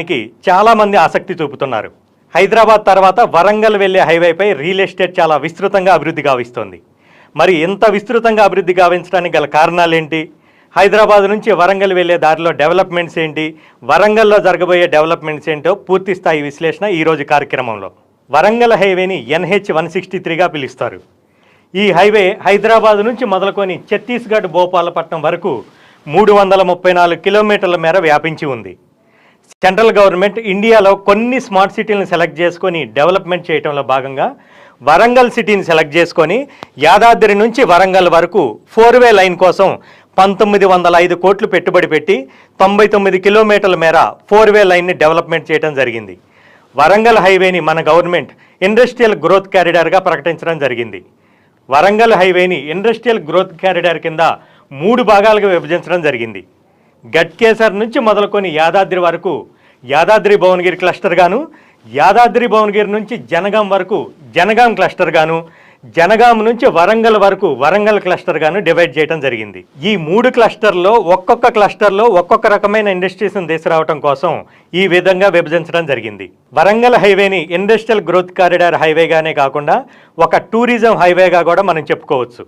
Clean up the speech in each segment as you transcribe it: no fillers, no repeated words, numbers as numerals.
కి చాలా మంది ఆసక్తి చూపుతున్నారు. హైదరాబాద్ తర్వాత వరంగల్ వెళ్లే హైవేపై రియల్ ఎస్టేట్ చాలా విస్తృతంగా అభివృద్ధి గావిస్తోంది. మరి ఇంత విస్తృతంగా అభివృద్ధి గావించడానికి గల కారణాలేంటి? హైదరాబాద్ నుంచి వరంగల్ వెళ్లే దారిలో డెవలప్మెంట్స్ ఏంటి? వరంగల్లో జరగబోయే డెవలప్మెంట్స్ ఏంటో పూర్తి స్థాయి విశ్లేషణ ఈ రోజు కార్యక్రమంలో. వరంగల్ హైవేని NH 163గా పిలుస్తారు. ఈ హైవే హైదరాబాద్ నుంచి మొదలుకొని ఛత్తీస్గఢ్ భోపాలపట్నం వరకు 334 కిలోమీటర్ల మేర వ్యాపించి ఉంది. సెంట్రల్ గవర్నమెంట్ ఇండియాలో కొన్ని స్మార్ట్ సిటీలను సెలెక్ట్ చేసుకొని డెవలప్మెంట్ చేయడంలో భాగంగా వరంగల్ సిటీని సెలెక్ట్ చేసుకొని యాదాద్రి నుంచి వరంగల్ వరకు 4-వే లైన్ కోసం 1905 కోట్లు పెట్టుబడి పెట్టి 99 కిలోమీటర్ల మేర 4-వే లైన్ని డెవలప్మెంట్ చేయడం జరిగింది. వరంగల్ హైవేని మన గవర్నమెంట్ ఇండస్ట్రియల్ గ్రోత్ కారిడార్గా ప్రకటించడం జరిగింది. వరంగల్ హైవేని ఇండస్ట్రియల్ గ్రోత్ కారిడార్ కింద 3 భాగాలుగా విభజించడం జరిగింది. గట్కేసర్ నుంచి మొదలుకొని యాదాద్రి వరకు యాదాద్రి భువనగిరి క్లస్టర్ గాను, యాదాద్రి భువనగిరి నుంచి జనగాం వరకు జనగాం క్లస్టర్ గాను, జనగాం నుంచి వరంగల్ వరకు వరంగల్ క్లస్టర్ గాను డివైడ్ చేయడం జరిగింది. ఈ 3 క్లస్టర్లో ఒక్కొక్క క్లస్టర్లో ఒక్కొక్క రకమైన ఇండస్ట్రీస్ని తీసుకురావడం కోసం ఈ విధంగా విభజించడం జరిగింది. వరంగల్ హైవేని ఇండస్ట్రియల్ గ్రోత్ కారిడార్ హైవేగానే కాకుండా ఒక టూరిజం హైవేగా కూడా మనం చెప్పుకోవచ్చు.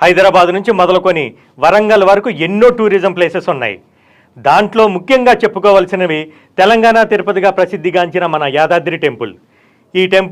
హైదరాబాద్ నుంచి మొదలుకొని వరంగల్ వరకు ఎన్నో టూరిజం ప్లేసెస్ ఉన్నాయి. దాంట్లో ముఖ్యంగా చెప్పుకోవాల్సినవి తెలంగాణ తిరుపతిగా ప్రసిద్ధిగాంచిన మన యాదాద్రి టెంపుల్. ఈ టెంపుల్